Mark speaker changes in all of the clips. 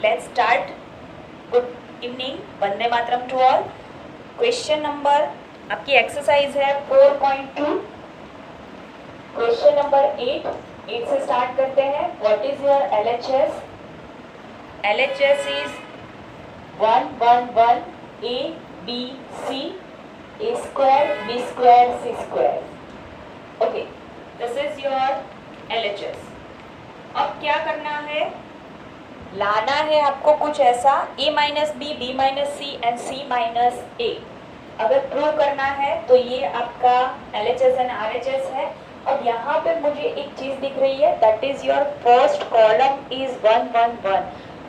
Speaker 1: let's start. Good evening, Vande Mataram to all. Question number आपकी exercise है 4.2. Question number 8 से start करते हैं. What is your LHS? LHS is 1 1 1 A B C A square B square C square. Okay, this is your LHS. अब क्या करना है? लाना है आपको कुछ ऐसा A minus B B minus C and C minus A. अगर प्रूव करना है तो ये आपका LHS एंड RHS है. अब यहाँ पे मुझे एक चीज दिख रही है, that is your first column is 1 1 1.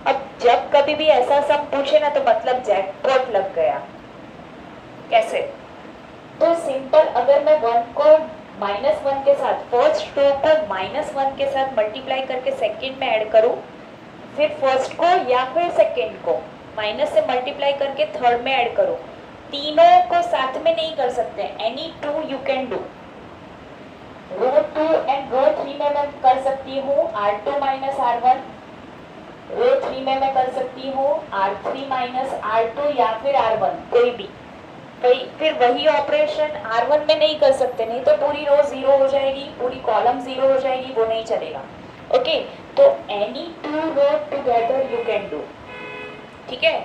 Speaker 1: अब जब कभी भी ऐसा सम पूछे ना तो मतलब जैकपॉट लग गया. कैसे? तो सिंपल, अगर मैं 1 को -1 के साथ, फर्स्ट रो को -1 के साथ मल्टीप्लाई करके सेकेंड में ऐड करूं, फिर फर्स्ट को या फिर सेकेंड को माइनस से मल्टीप्लाई करके थर्ड में ऐड करो. तीनों को साथ में नहीं कर सकते. Any two you can do. Row 2 and row 3 में मैं कर सकती हूँ R2 माइनस R1. रो 3 में मैं कर सकती हूँ R3 माइनस R2 या फिर R1, कोई भी. फिर वही ऑपरेशन R1 में नहीं कर सकते, नहीं तो पूरी रो 0 हो जाएगी, पूरी कॉलम 0 हो जाएगी, वो नहीं चलेगा. ओके, तो any two row together you can do. ठीक है,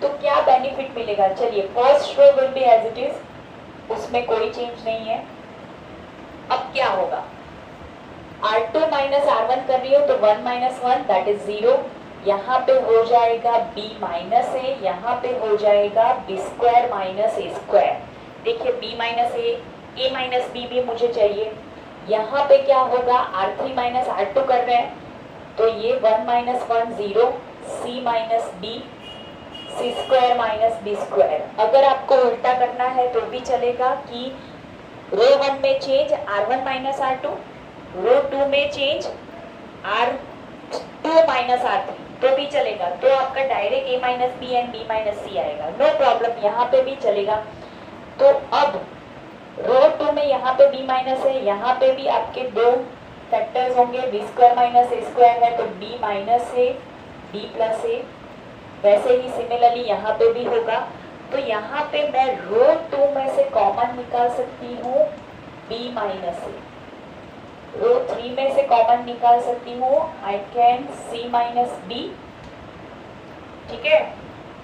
Speaker 1: तो क्या बेनिफिट मिलेगा? चलिए, first row will be as it is, उसमें कोई चेंज नहीं है. अब क्या होगा? R2 माइनस R1 कर रही हो तो 1 माइनस 1 दैट इज 0. यहाँ पे हो जाएगा B माइनस ए, यहाँ पे हो जाएगा B स्क्वायर माइनस ए स्क्वायर. देखिए, B minus A minus B भी मुझे चाहिए. यहाँ पे क्या होगा? R3 माइनस R2 कर रहे हैं तो ये 1 minus 1 0, C minus b C square minus B square. अगर आपको उल्टा करना है तो भी चलेगा कि रो 1 में चेंज R1 माइनस R2, रो 2 में चेंज R2 माइनस R3 तो भी चलेगा. तो आपका direct A minus b and B minus C आएगा. नो प्रॉब्लम, यहाँ पे भी चलेगा. तो अब रो 2 में यहाँ पे B माइनस है, यहाँ पे भी आपके दो फैक्टर्स होंगे. B square minus A square है तो B minus A B plus A. वैसे ही सिमिलरली यहाँ पे भी होगा. तो यहाँ पे मैं रो 2 में से कॉमन निकाल सकती हूँ B माइनस A. रो 3 में से कॉमन निकाल सकती हूँ I can C minus B. ठीक है,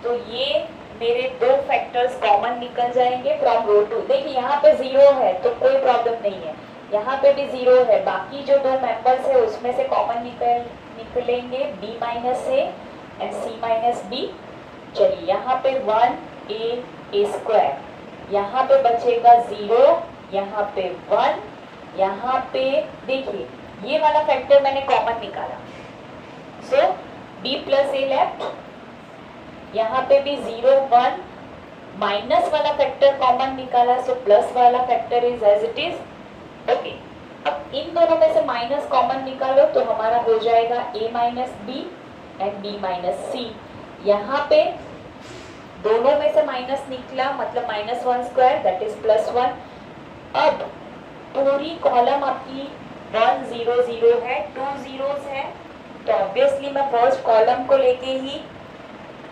Speaker 1: तो ये मेरे दो फैक्टर्स कॉमन निकल जाएंगे फ्रॉम रो 2. देखिए, यहाँ पे 0 है तो कोई प्रॉब्लम नहीं है, यहाँ पे भी 0 है. बाकी जो दो मेंबर्स है उसमें से कॉमन निकलेंगे B minus A and C minus B. चलिए, यहाँ पे 1A स्क्वायर, यहाँ पे बचेगा 0, यहाँ पे 1, यहाँ पे देखिए ये वाला फैक्टर मैंने कॉमन निकाला, सो B प्लस A लेफ्ट. यहाँ पे भी 0 1, माइनस वाला फैक्टर कॉमन निकाला, सो प्लस वाला factor is as it is. Okay, अब इन दोनों में से माइनस कॉमन निकालो तो हमारा हो जाएगा A minus B and B minus C. यहाँ पे दोनों में से माइनस निकला, मतलब -1 स्क्वायर दैट इज +1. अब पूरी कॉलम आपकी 1 0 0 है, 2 zeros है, तो ऑब्वियसली मैं फर्स्ट कॉलम को लेके ही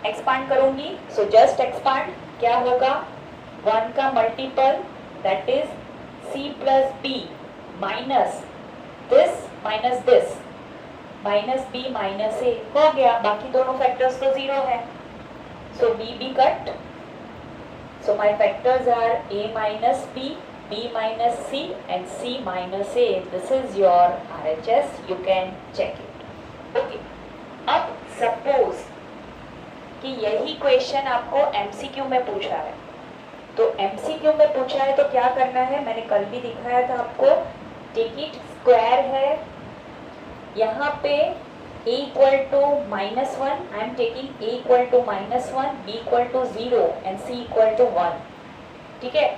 Speaker 1: एक्सपांड करूंगी. So just expand. क्या होगा? 1 का multiple that is C plus B minus this minus B minus A हो गया. बाकी दोनों फैक्टर्स तो 0 है, so B cut. So my factors are A minus B, B minus C and C minus A. This is your RHS. You can check it. Okay. अब suppose कि यही question आपको MCQ में पूछा है. तो MCQ में पूछा है तो क्या करना है? मैंने कल भी दिखाया था आपको. टेक इट स्क्वायर है. यहाँ पे A equal to -1, I am taking A equal to -1, B equal to 0 and C equal to 1. ठीक है,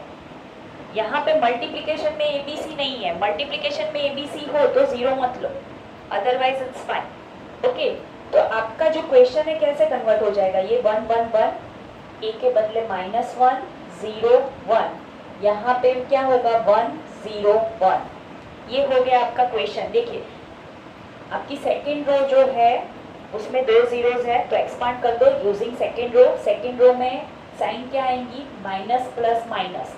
Speaker 1: यहाँ पे मल्टीप्लिकेशन में ABC नहीं है. मल्टीप्लिकेशन में ABC हो तो 0 मत लो, अदरवाइज इट्स फाइन. ओके, तो आपका जो क्वेश्चन है कैसे कन्वर्ट हो जाएगा? ये 1 1 1, A के बदले -1 0 1, यहाँ पे क्या होगा? 1 0 1. ये हो गया आपका क्वेश्चन. देखिए, आपकी सेकेंड रो जो है उसमें 2 जीरोज है तो एक्सपांड कर दो यूजिंग सेकेंड रो में साइन क्या आएंगी माइनस प्लस माइनस।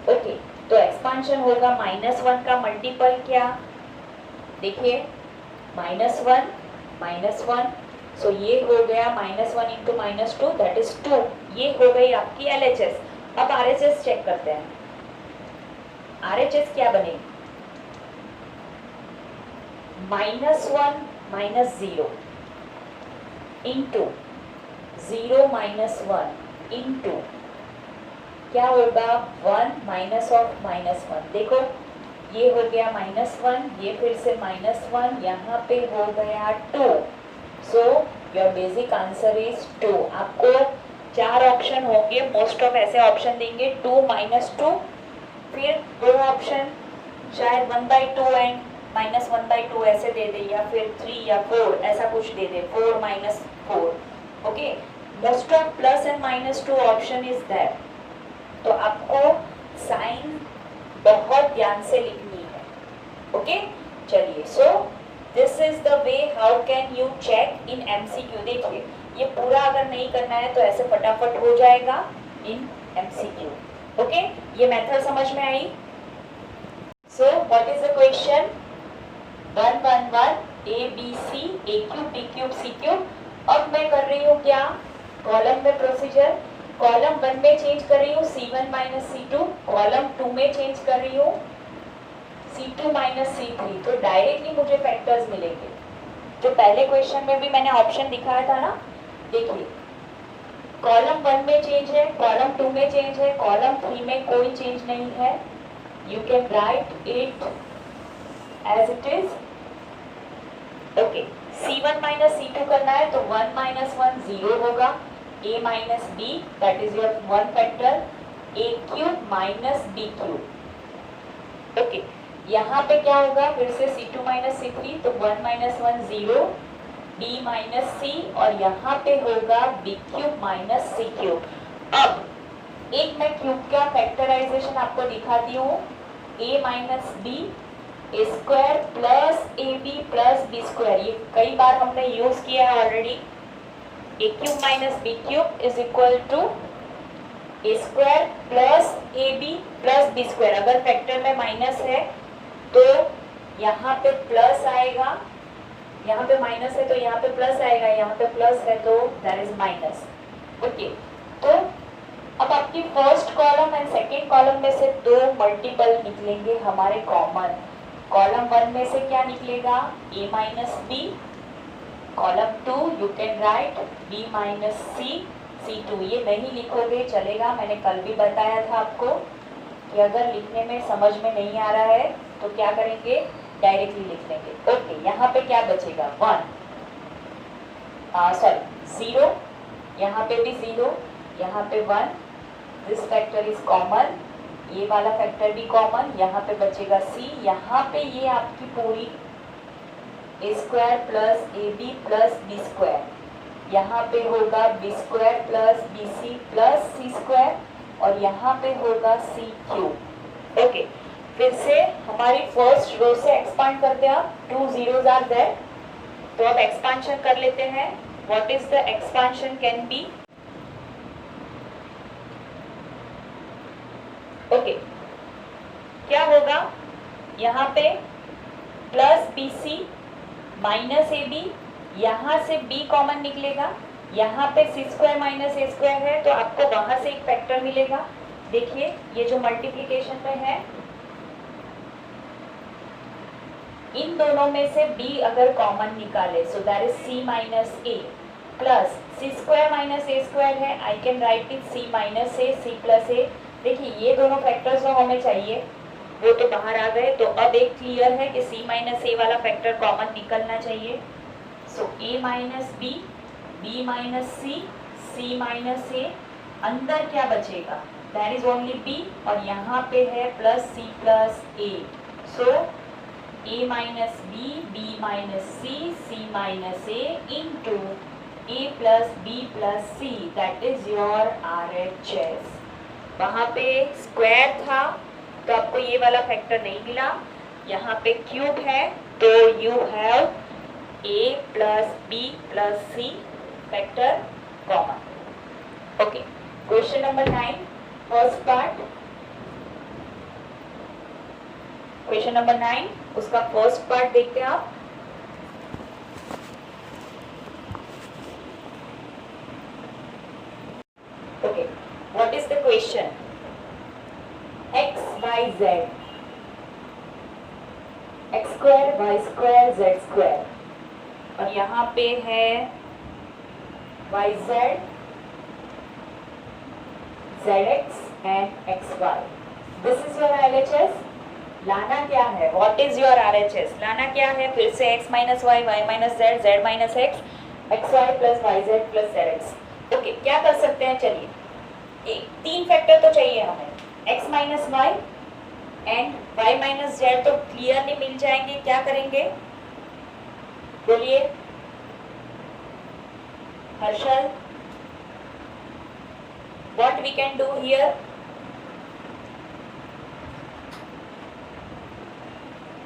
Speaker 1: ओके, तो एक्सपांशन होगा -1 का मल्टीपल क्या, देखिए -1 सो ये हो गया -1 इंटू -2 दैट इज 2। ये हो गई आपकी LHS। अब RHS चेक करते हैं। RHS क्या बनेगी, -1 -0 इंटू 0 -1 इंटू क्या होगा 1 माइनस ऑफ -1। देखो ये हो गया -1, ये फिर से -1, यहाँ पे हो गया 2। So your basic answer is 2। आपको 4 ऑप्शन होंगे, मोस्ट ऑफ ऐसे ऑप्शन देंगे 2 -2, फिर 2 ऑप्शन शायद 1/2 एंड -1/2 ऐसे दे दे, या फिर 3 या 4 ऐसा कुछ दे दे, 4 -4। Okay, most of plus and -2 option is that. तो आपको साइन बहुत ध्यान से लिखनी है। ओके, चलिए, so this is the way how can you check in MCQ। देखिए ये पूरा अगर नहीं करना है तो ऐसे फटाफट हो जाएगा इन MCQ। ओके, ये मेथड समझ में आई। So what is the question, 1 1 1 ABC A³ B³ C³। अब मैं कर रही हूँ क्या, कॉलम में प्रोसीजर, कॉलम 1 में चेंज कर रही हूँ C1 - C2, कॉलम 2 में चेंज कर रही हूँ C2 - C3। तो डायरेक्टली मुझे फैक्टर्स मिलेंगे। जो पहले क्वेश्चन में भी मैंने ऑप्शन दिखाया था ना, देखिए कॉलम 1 में चेंज है, कॉलम 2 में चेंज है, कॉलम 3 में कोई चेंज नहीं है। You can write it as it is. Okay, C1 - C2 करना है तो 1 - 1 0 होगा, A - B that is your one factor, A³ - B³। Okay, यहाँ पे क्या होगा, फिर से C2 - C3 तो 1 - 1 0, B - C और यहाँ पे होगा B³ - C³। अब एक मैं क्यूब का फैक्टराइजेशन आपको दिखाती हूँ, A - B A² plus AB plus B²। ये कई बार हमने यूज किया है already. A³ - B³ is equal to A² plus AB plus B²। अगर फैक्टर में माइनस है तो यहाँ पे प्लस आएगा, यहाँ पे माइनस है तो यहाँ पे प्लस आएगा, यहाँ पे प्लस है तो दैट इज माइनस। ओके, तो अब आपकी first column and second column में से 2 मल्टीपल निकलेंगे हमारे कॉमन। कॉलम 1 में से क्या निकलेगा, A - B, column 2 you can right B - C C2। ये नहीं लिखोगे चलेगा, मैंने कल भी बताया था आपको कि अगर लिखने में समझ में नहीं आ रहा है तो क्या करेंगे, डायरेक्टली लिख लेंगे। ओके, यहाँ पे क्या बचेगा 0, यहाँ पे भी 0, यहाँ पे 1, दिस फैक्टर इज कॉमन, ये वाला फैक्टर भी कॉमन, यहाँ पे बचेगा C, यहाँ पे ये आपकी पूरी A² plus AB plus B², यहाँ पे होगा B² plus BC plus C² और यहाँ पे होगा C³। ओके, फिर से हमारी फर्स्ट रो से एक्सपांड करते हैं। 2 zeros आर देयर, तो अब एक्सपांशन कर लेते हैं। What is the expansion can be, okay, क्या होगा, यहाँ पे प्लस BC माइनस AB, यहाँ से B कॉमन निकलेगा, यहाँ पे C² माइनस A² है तो आपको वहां से एक फैक्टर मिलेगा। देखिए ये जो मल्टीप्लिकेशन में है, इन दोनों में से B अगर कॉमन निकाले सो that is C minus A plus C² minus A² है, I can write it C minus A C plus A। देखिए ये दोनों फैक्टर्स जो हमें चाहिए वो तो बाहर आ गए, तो अब एक क्लियर है कि C माइनस A वाला फैक्टर कॉमन निकलना चाहिए। सो A minus B, B minus C, C minus A, अंदर क्या बचेगा, दैट इज ओनली B और यहाँ पे है plus C plus A। So A minus B, B minus C, C minus A into A plus B plus C, that is your RHS। वहाँ पे square था तो आपको ये वाला फैक्टर नहीं मिला, यहाँ पे क्यूब है तो you have a plus b plus c factor common. Okay, question number 9, first part. Question number 9 उसका फर्स्ट पार्ट देखते हैं आप. Okay, what is the question? x y z x square y square z square और यहाँ पे है y z zx and xy. This is your LHS. लाना क्या है? What is your RHS? लाना क्या है? फिर से x minus y, y minus z, z minus x, x y plus y z plus z x. Okay, क्या कर सकते हैं? चलिए, 3 फैक्टर तो चाहिए हमें. x minus y and y minus z तो क्लियरली मिल जाएंगे. क्या करेंगे? बोलिए Harshal. What we can do here?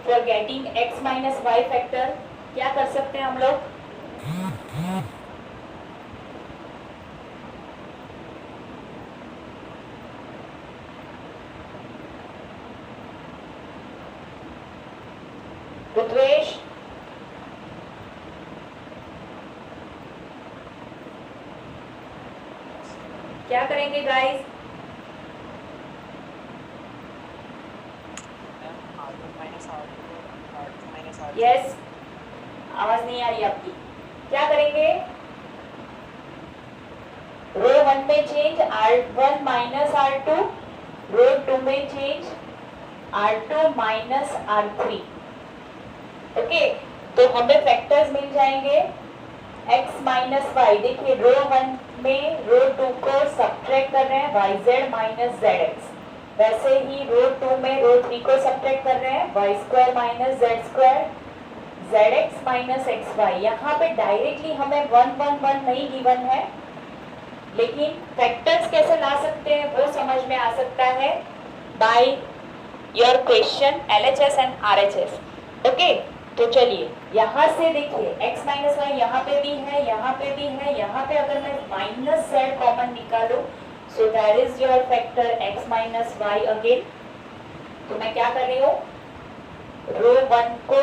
Speaker 1: For getting x minus y factor क्या कर सकते हैं हम लोग? रुद्वेश, क्या करेंगे गाइस? यस, आवाज नहीं आ रही आपकी. क्या करेंगे? रो 1 में चेंज R1 माइनस R2, रो 2 में change R2 minus R3. Okay, तो हमें फैक्टर्स मिल जाएंगे x माइनस वाई. देखिए, रो 1 में रो 2 को सब्ट्रैक्ट कर रहे हैं yz माइनस zx. वैसे ही रो 2 में रो 3 को सब्ट्रैक्ट कर रहे हैं y square minus z square zx minus xy. यहाँ पे डायरेक्टली हमें 1 1 1 नहीं गिवन है, लेकिन फैक्टर्स कैसे ला सकते हैं वो समझ में आ सकता है by your question LHS and RHS. Okay, तो चलिए यहाँ से देखिए x माइनस वाई यहाँ पे भी है, यहाँ पे भी है. यहाँ पे अगर मैं माइनस z कॉमन निकालूं, so that is your factor x minus y again. तो मैं क्या कर रही हूँ? रो 1 को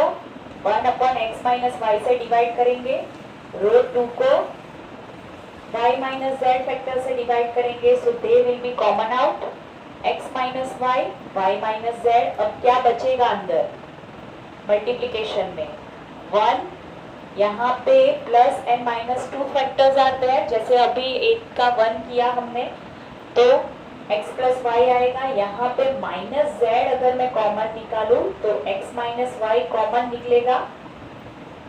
Speaker 1: 1 अपॉन x माइनस वाई से डिवाइड करेंगे, रो 2 को y माइनस z फैक्टर से डिवाइड करेंगे. So they will be common out, x minus Y, y minus z. अब क्या बचेगा अंदर? मल्टीप्लीकेशन में 1, यहाँ पे प्लस एंड माइनस 2 फैक्टर्स आते हैं. जैसे अभी 8 का 1 किया हमने, तो x प्लस वाई आएगा. यहाँ पे माइनस z अगर मैं कॉमन निकालूं तो x माइनस वाई कॉमन निकलेगा,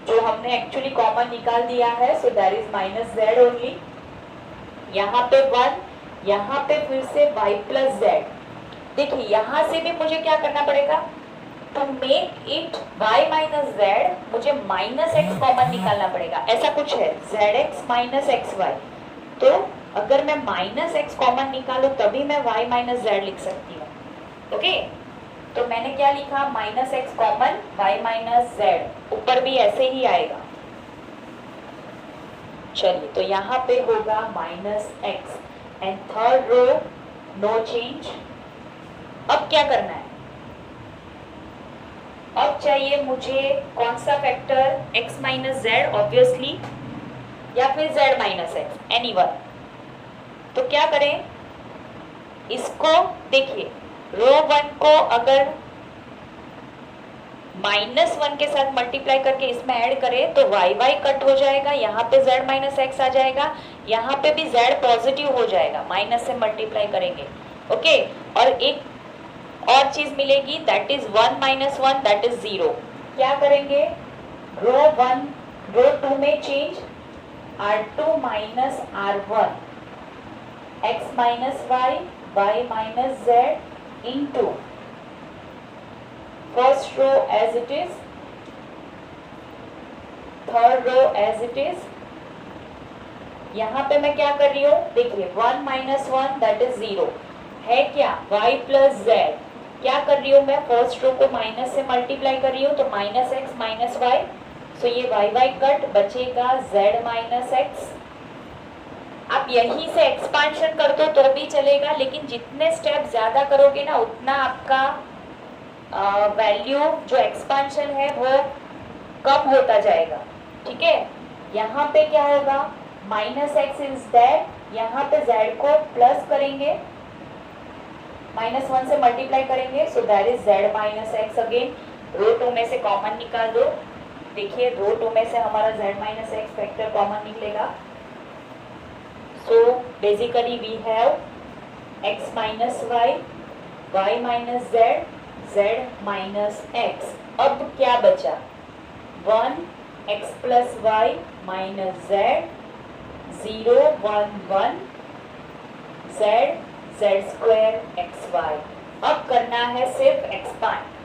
Speaker 1: जो हमने एक्चुअली कॉमन निकाल दिया है. सो that is minus z only. यहाँ पे 1, यहाँ पे फिर से y प्लस z. देखिए, यहाँ से भी मुझे क्या करना पड़ेगा? To make it y minus z मुझे माइनस x कॉमन निकालना पड़ेगा. ऐसा कुछ है zx माइनस xy. तो अगर मैं माइनस x कॉमन निकालूं तभी मैं y माइनस z लिख सकती हूँ. ओके, तो मैंने क्या लिखा? Minus x common y minus z. ऊपर भी ऐसे ही आएगा. चलिए, तो यहाँ पे होगा minus x and third row no change. अब क्या करना है? अब चाहिए मुझे कौन सा factor? x minus z obviously, या फिर z माइनस एक्स, एनीवन. तो क्या करें? इसको देखिए, रो 1 को अगर माइनस 1 के साथ मल्टीप्लाई करके इसमें ऐड करें तो y y कट हो जाएगा. यहाँ पे z माइनस एक्स आ जाएगा, यहाँ पे भी z पॉजिटिव हो जाएगा, माइनस से मल्टीप्लाई करेंगे. ओके, और एक और चीज मिलेगी, that is 1 minus 1, that is 0. क्या करेंगे? रो 1 रो 2 में change R2 minus R1, x minus y, y minus z into first row as it is, third row as it is. यहाँ पे मैं क्या कर रही हूँ? देखिए, 1 माइनस 1 दैट इज 0 है. क्या? y plus z. क्या कर रही हूँ मैं? फर्स्ट रो को माइनस से मल्टीप्लाई कर रही हूँ, तो माइनस एक्स माइनस वाई. सो ये वाई वाई कट, बचेगा z माइनस एक्स। आप यहीं से एक्सपांशन कर दो तो भी चलेगा, लेकिन जितने स्टेप ज्यादा करोगे ना उतना आपका वैल्यू जो एक्सपांशन है वो कम होता जाएगा। ठीक है, यहाँ पे क्या होगा, माइनस एक्स इज दैट, यहाँ पे z को प्लस करेंगे, -1 से मल्टीप्लाई करेंगे, so that is z minus X. Again row 2 में से कॉमन निकाल दो। देखिए रो 2 में से हमारा z minus X factor common निकलेगा। So basically we have x minus Y, y minus z, z minus X. अब क्या बचा, 1x plus Y minus z, 0 1 1 z, z square X Y. अब करना है सिर्फ एक्सपांड।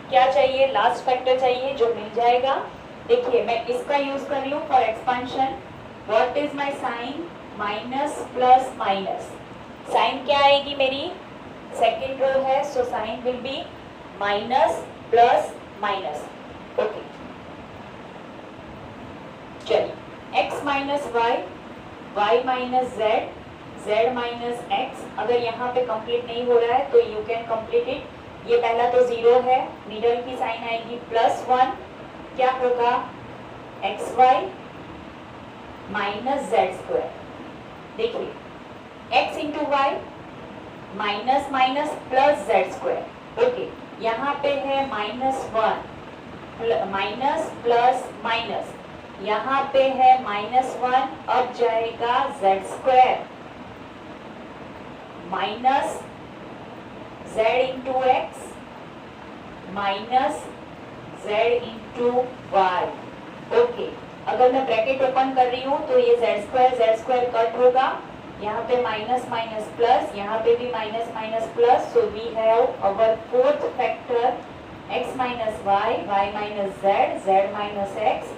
Speaker 1: क्या चाहिए, लास्ट फैक्टर चाहिए जो मिल जाएगा। देखिए मैं इसका यूज कर रही हूँ for expansion. What is my sign, minus plus minus. Sign क्या आएगी मेरी, सेकेंड रो है, so sign will be minus plus minus. Okay चलिए, x minus y, y minus z, z minus x. अगर यहाँ पे कंप्लीट नहीं हो रहा है तो यू कैन कंप्लीट इट। ये पहला तो 0 है, मिडल की साइन आएगी +1, क्या होगा x y minus z square. देखिए x into y minus minus plus z square. Okay, यहाँ पे है -1 माइनस प्लस माइनस, यहाँ पे है -1, अब जाएगा z square minus z into x minus z into y. Okay, अगर मैं ब्रैकेट ओपन कर रही हूँ तो ये z स्क्वायर कट होगा, यहाँ पे माइनस माइनस प्लस, यहाँ पे भी minus minus plus. So we have our fourth factor x minus y, y minus z, z minus x,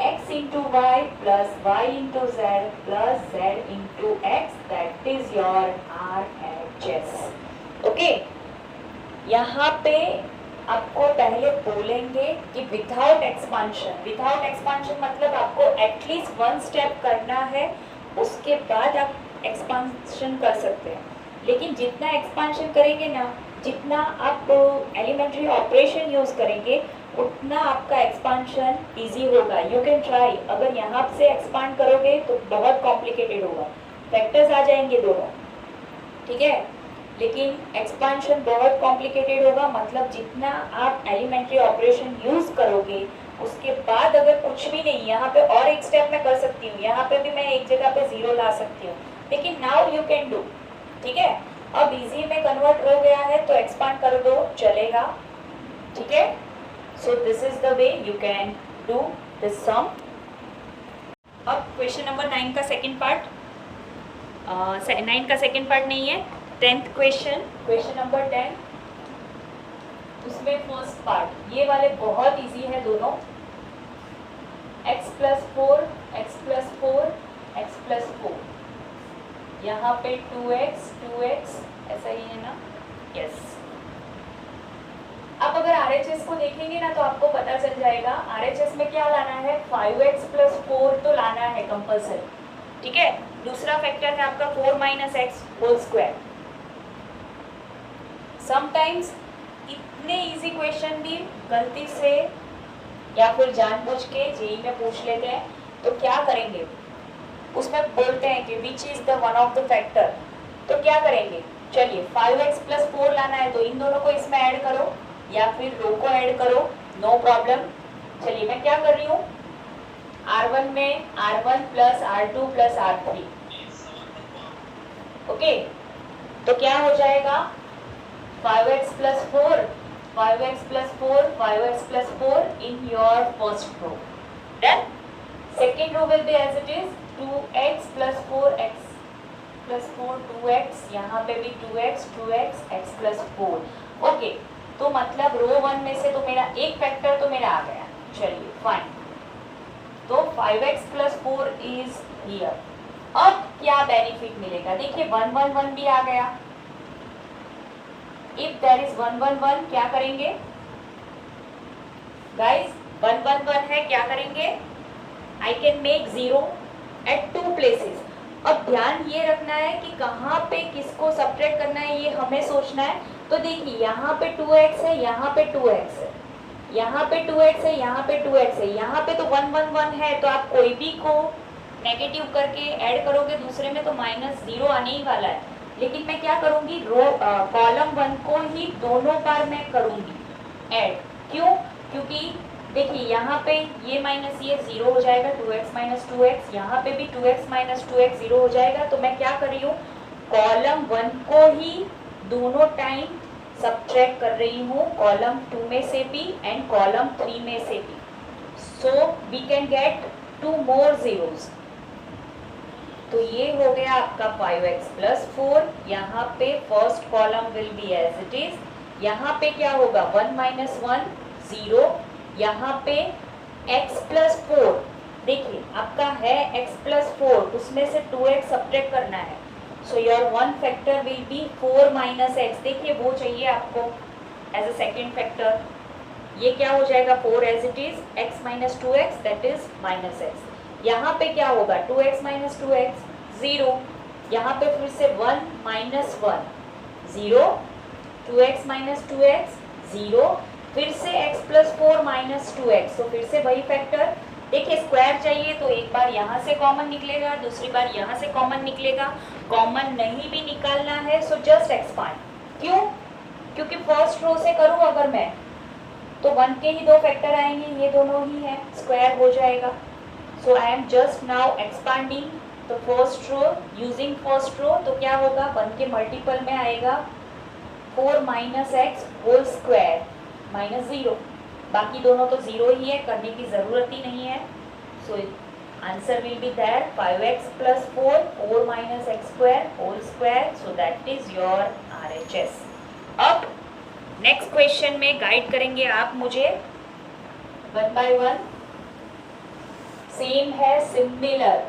Speaker 1: x into y plus y into z plus z into x, that is your RHS। Okay, यहाँ पे आपको पहले बोलेंगे कि without expansion मतलब आपको at least 1 step करना है, उसके बाद आप एक्सपांशन कर सकते हैं। लेकिन जितना एक्सपांशन करेंगे ना, जितना आप एलिमेंट्री ऑपरेशन यूज करेंगे, उतना आपका एक्सपांशन इजी होगा। You can try. अगर यहाँ से एक्सपांड करोगे तो बहुत कॉम्प्लिकेटेड होगा, फैक्टर्स आ जाएंगे दोनों, ठीक है। लेकिन एक्सपांशन बहुत कॉम्प्लिकेटेड होगा, मतलब जितना आप एलिमेंट्री ऑपरेशन यूज करोगे उसके बाद अगर कुछ भी नहीं, यहाँ पे और एक स्टेप मैं कर सकती हूँ, यहाँ पे भी मैं एक जगह पे 0 ला सकती हूँ, लेकिन नाउ यू कैन डू, ठीक है। अब इजी में कन्वर्ट हो गया है तो एक्सपांड कर दो, चलेगा, ठीक है। So this is the way you can do this sum. अब क्वेश्चन नंबर 9 का सेकेंड पार्ट, 9 का सेकेंड पार्ट नहीं है, 10th क्वेश्चन नंबर 10, उसमें फर्स्ट पार्ट। ये वाले बहुत इजी है दोनों। x plus 4, x plus 4, x plus 4, यहाँ पे 2x, ऐसा ही है ना, यस। अब अगर RHS को देखेंगे ना तो आपको पता चल जाएगा RHS में क्या लाना है, 5x प्लस 4 तो लाना है कंपल्सरी, ठीक है। दूसरा फैक्टर है आपका 4 minus x whole square. Sometimes इतने इजी क्वेश्चन भी गलती से या फिर जानबूझ के जेई में पूछ लेते हैं, तो क्या करेंगे, उसमें बोलते हैं कि which is the one of the factor, तो क्या करेंगे, चलिए 5x प्लस 4 लाना है तो इन दोनों को इसमें ऐड करो या फिर रो को ऐड करो, नो प्रॉब्लम। चलिए मैं क्या कर रही हूँ, R1 में R1 plus R2 plus R3, okay, तो क्या हो जाएगा 5x plus 4, 5x plus 4, 5x plus 4 in your first row. Done. Second row will be as it is, 2x plus 4x plus 4, 2x, यहाँ पे भी 2x, x plus 4. ओके, तो मतलब रो 1 में से तो मेरा एक फैक्टर तो मेरा आ गया, चलिए फाइन। तो 5x plus 4 is here. अब क्या बेनिफिट मिलेगा, देखिए 1 1 1 भी आ गया। इफ देयर इज 1 1 1, क्या करेंगे गाइस, 1 1 1 है, क्या करेंगे, I can make 0 at 2 places. अब ध्यान ये रखना है कि कहाँ पे किसको सब्ट्रैक्ट करना है, ये हमें सोचना है। तो देखिए यहाँ पे 2x है, यहाँ पे 2x है, यहाँ पे 2x है, यहाँ पे 2x है, यहाँ पे तो 1 1 1 है, तो आप कोई भी को नेगेटिव करके ऐड करोगे दूसरे में तो -0 आने ही वाला है। लेकिन मैं क्या करूँगी, कॉलम 1 को ही दोनों बार मैं करूँगी ऐड। क्यों, क्योंकि देखिए यहाँ पे ये माइनस ये 0 हो जाएगा, 2x माइनस 2x, यहाँ पे भी 2x माइनस 2x 0 हो जाएगा। तो मैं क्या कर रही हूँ, कॉलम 1 को ही दोनों टाइम सब्ट्रैक्ट कर रही हूँ, कॉलम 2 में से भी एंड कॉलम 3 में से भी। So we can get 2 more zeros। तो ये हो गया आपका 5x प्लस 4। यहाँ पे first column will be as it is, यहाँ पे क्या होगा 1 माइनस 1 0, यहाँ पे x प्लस 4, देखिए आपका है x प्लस 4, उसमें से 2x सब्ट्रैक्ट करना है। So your one factor will be 4 minus x, देखिए वो चाहिए आपको एज अ सेकेंड फैक्टर। ये क्या हो जाएगा 4 as it is, x minus 2x that is minus x। यहाँ पे क्या होगा 2x माइनस 2x 0, यहाँ पे फिर से 1 माइनस 1 0, 2x माइनस 2x 0, फिर से x प्लस 4 माइनस 2x, तो फिर से वही फैक्टर। देखिए स्क्वायर चाहिए तो एक बार यहाँ से कॉमन निकलेगा, दूसरी बार यहाँ से कॉमन निकलेगा, कॉमन नहीं भी निकालना है सो जस्ट एक्सपांड। क्यों, क्योंकि फर्स्ट रो से करूँ अगर मैं तो 1 के ही 2 फैक्टर आएंगे, ये दोनों ही है, स्क्वायर हो जाएगा। So I am just now expanding तो first row using first row, तो क्या होगा 1 के मल्टीपल में आएगा 4 minus x whole square minus 0, बाकी दोनों तो 0 ही है, करने की ज़रूरत ही नहीं है। So answer will be there 5x plus 4 4 minus x square whole square, so that is your RHS। अब नेक्स्ट क्वेश्चन में गाइड करेंगे आप मुझे 1 बाय 1। सेम है, similar,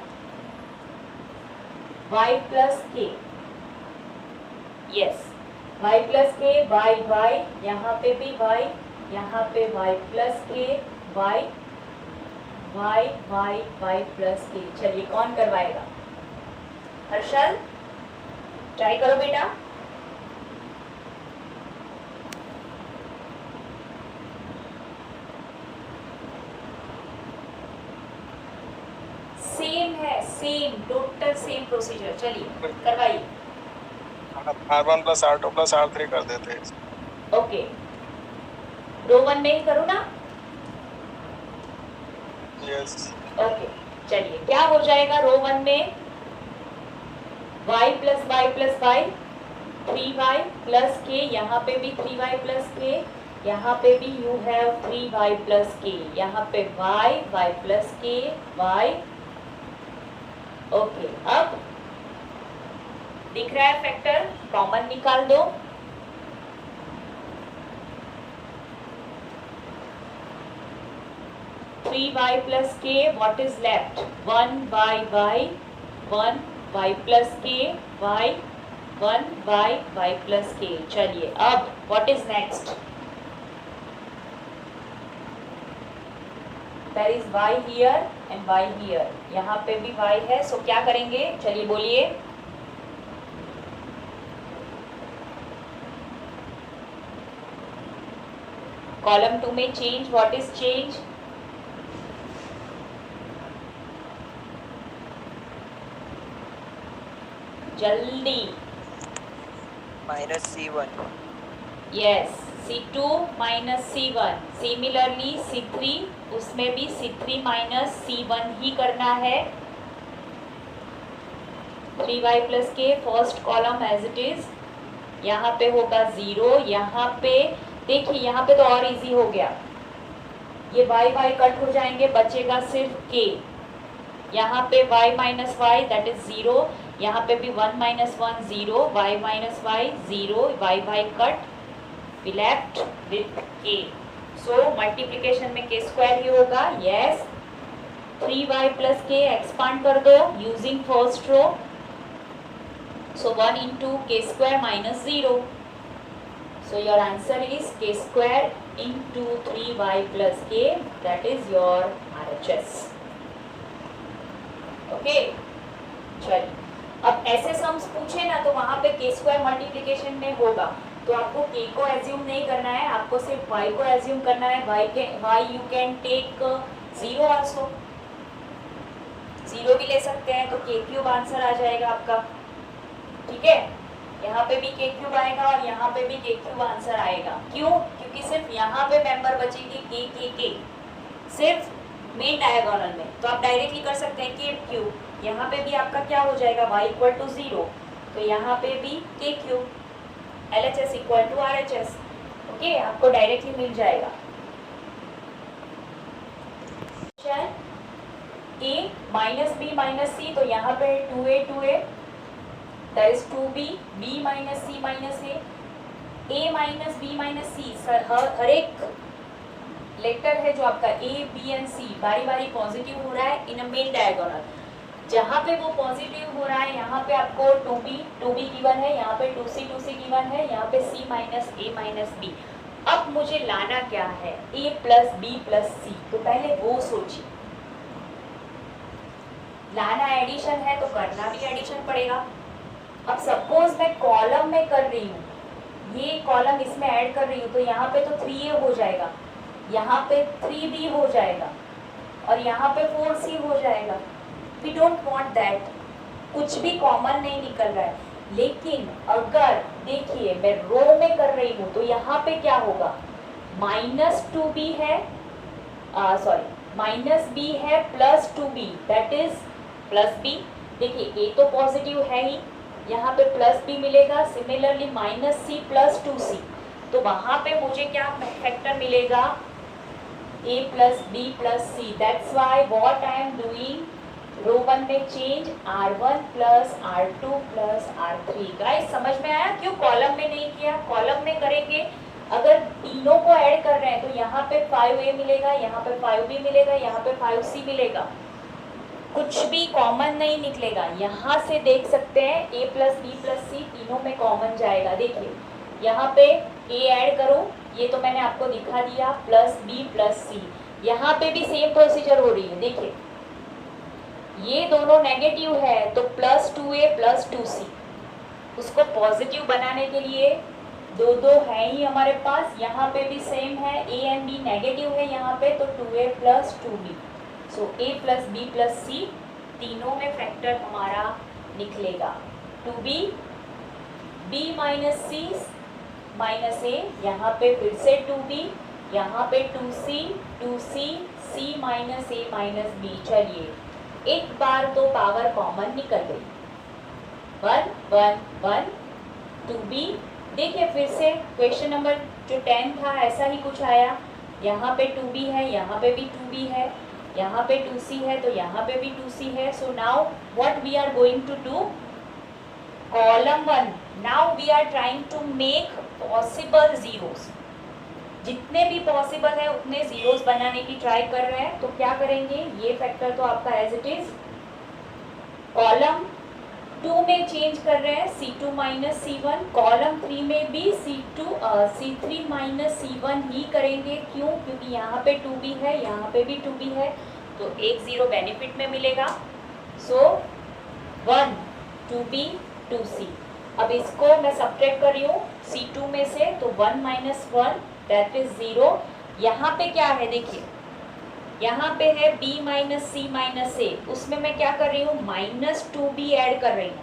Speaker 1: y plus k, yes y plus k, y, यहाँ पे भी y, यहाँ पे y plus k, y plus k। चलिए कौन करवाएगा, हर्षल ट्राई करो बेटा। सेम है, सेम टोटल सेम प्रोसीजर, चलिए करवाइए।
Speaker 2: R1 plus R2 plus R3 कर देते हैं।
Speaker 1: ओके, रो 1 में ही करूँ ना?
Speaker 2: यस।
Speaker 1: ओके, चलिए क्या हो जाएगा रो 1 में y plus y plus y 3y plus k, यहाँ पे भी 3y प्लस k, यहाँ पे भी you have 3y plus k, यहाँ पे y plus k y। Okay, अब दिख रहा है फैक्टर, कॉमन निकाल दो। Three y plus k, what is left 1y 1y plus k y 1y plus k. चलिए अब what is next, there is y here and y here, यहाँ पे भी y है, सो क्या करेंगे, चलिए बोलिए। कॉलम 2 में चेंज, व्हाट इज चेंज, जल्दी,
Speaker 3: minus C1,
Speaker 1: yes C2 minus C1, similarly C3, उसमें भी C3 माइनस C1 ही करना है। 3y plus k first column as it is, यहाँ पे होगा 0, यहाँ पे देखिए यहाँ पे तो और इजी हो गया, ये y कट हो जाएंगे, बचेगा सिर्फ k, यहाँ पे y minus y that is 0, यहाँ पे भी 1 minus 1 0, y minus y 0, y cut, we left with k। So multiplication में k स्क्वायर ही होगा, yes 3y plus k expand कर दो using first row, so 1 into k square minus 0, So your answer is k square into 3y plus k, that is your RHS. Okay चलिए, अब ऐसे sums पूछे ना तो वहां पे k स्क्वायर मल्टीप्लिकेशन में होगा, तो आपको k को एज्यूम नहीं करना है, आपको सिर्फ y को एज्यूम करना है. y you can take 0 also, 0 भी ले सकते हैं, तो k क्यूब आंसर आ जाएगा आपका. ठीक है, यहाँ पे भी k क्यूब आएगा और यहाँ पे भी k क्यूब आंसर आएगा. क्यों? क्योंकि सिर्फ यहाँ पे मेंबर बचेगी k सिर्फ मेन डायगोनल में, तो आप डायरेक्टली कर सकते हैं k क्यूब. यहाँ पे भी आपका क्या हो जाएगा, y इक्वल टू 0, तो यहाँ पे भी k cube, LHS equal to RHS. Okay, आपको डायरेक्टली मिल जाएगा. a minus b minus c, तो यहाँ पे 2a that is 2b, b minus c minus a minus b minus c. हर एक लेटर है जो आपका a, b एंड c बारी बारी पॉजिटिव हो रहा है इन अ मेन डायगोनल. जहाँ पे वो पॉजिटिव हो रहा है यहाँ पे आपको 2b गिवन है, यहाँ पे 2c गिवन है, यहाँ पे c minus a minus b. अब मुझे लाना क्या है, a plus b plus c, तो पहले वो सोचिए. लाना एडिशन है तो करना भी एडिशन पड़ेगा. अब सपोज मैं कॉलम में कर रही हूँ, ये कॉलम इसमें ऐड कर रही हूँ, तो यहाँ पे तो 3a हो जाएगा, यहाँ पे 3b हो जाएगा और यहाँ पे 4c हो जाएगा. वी डोंट वांट दैट, कुछ भी कॉमन नहीं निकल रहा है. लेकिन अगर देखिए मैं रो में कर रही हूँ तो यहाँ पे क्या होगा, माइनस 2b है, माइनस b है plus 2b, that is plus b. देखिए a तो पॉजिटिव है ही, यहाँ पे प्लस b मिलेगा. Similarly minus c plus 2c, तो वहाँ पे मुझे क्या फैक्टर मिलेगा, a plus b plus c. That's why what I am doing, row 1 में change r1 plus r2 plus r3. Guys समझ में आया क्यों कॉलम में नहीं किया? कॉलम में करेंगे, अगर तीनों को ऐड कर रहे हैं तो यहाँ पे 5a मिलेगा, यहाँ पे 5b मिलेगा, यहाँ पे 5c मिलेगा, कुछ भी कॉमन नहीं निकलेगा. यहाँ से देख सकते हैं a प्लस बी प्लस सी तीनों में कॉमन जाएगा. देखिए यहाँ पे a ऐड करो, ये तो मैंने आपको दिखा दिया, प्लस b प्लस सी. यहाँ पे भी सेम प्रोसीजर हो रही है. देखिए ये दोनों नेगेटिव है तो प्लस 2a प्लस 2c, उसको पॉजिटिव बनाने के लिए दो है ही हमारे पास. यहाँ पे भी सेम है, a एंड b नेगेटिव है यहाँ पे, तो 2a plus 2b. So a plus b plus c तीनों में फैक्टर हमारा निकलेगा. 2b, b minus c minus a, यहाँ पे फिर से 2b, यहाँ पे 2c 2c, c minus a minus b. चलिए एक बार तो पावर कॉमन निकल गई, 1 1 1 2b. देखिए फिर से क्वेश्चन नंबर जो 10 था ऐसा ही कुछ आया. यहाँ पे 2b है, यहाँ पे भी 2b है, यहाँ पे 2c है तो यहाँ पे भी 2c है. So now what we are going to do, column 1 now we are trying to make possible zeros. जितने भी पॉसिबल है उतने जीरोस बनाने की ट्राई कर रहे हैं. तो क्या करेंगे, ये फैक्टर तो आपका एज इट इज. कॉलम 2 में चेंज कर रहे हैं c2 माइनस c1, कॉलम 3 में भी c3 माइनस c1 ही करेंगे. क्यों? क्योंकि यहाँ पे 2b है, यहाँ पे भी 2b है, तो एक जीरो बेनिफिट में मिलेगा. सो 1 2b 2c. अब इसको मैं सब्ट्रैक्ट कर रही हूँ c2 में से, तो 1 माइनस 1 दैट इज 0. यहाँ पे क्या है देखिए, यहाँ पे है b माइनस सी माइनस ए, उसमें मैं क्या कर रही हूँ माइनस 2b ऐड कर रही हूँ,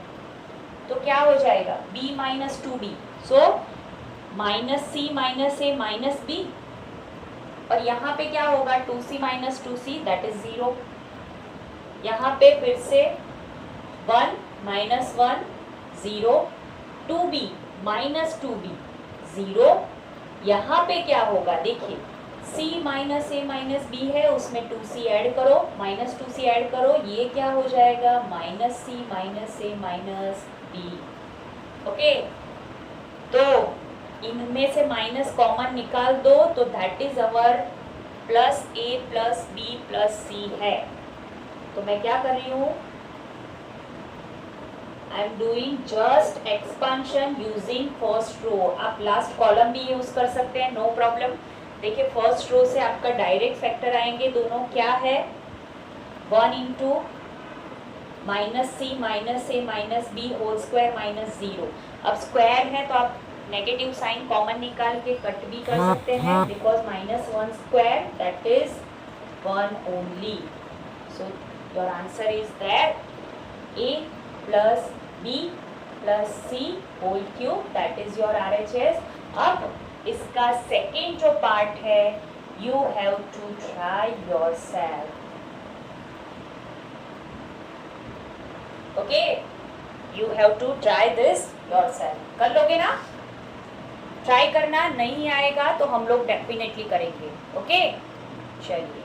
Speaker 1: तो क्या हो जाएगा b minus 2b. So minus C minus A minus b, और यहाँ पे क्या होगा 2c minus 2c that is 0. यहाँ पे फिर से 1 माइनस 1 0, 2b माइनस 2b 0. यहाँ पे क्या होगा देखिए, c minus A minus B है, उसमें 2c ऐड करो, माइनस 2c ऐड करो, ये क्या हो जाएगा minus C minus A minus B. Okay, तो इनमें से माइनस कॉमन निकाल दो, तो that is our plus A plus B plus C है. तो मैं क्या कर रही हूँ, I am doing just expansion using first row. आप लास्ट कॉलम भी यूज कर सकते हैं, नो प्रॉब्लम. देखिए फर्स्ट रो से आपका डायरेक्ट फैक्टर आएंगे, दोनों क्या है 1 into minus C minus A minus b whole square minus 0. अब स्क्वायर है तो आप नेगेटिव साइन कॉमन निकाल के कट भी कर सकते हैं, because minus 1 square that is 1 only. So your answer is that a plus B plus c whole cube, that is your RHS. अब इसका सेकेंड जो पार्ट है, you have to try yourself. Okay, you have to try this yourself. कर लोगे ना? Try करना, नहीं आएगा तो हम लोग डेफिनेटली करेंगे. ओके, चलिए.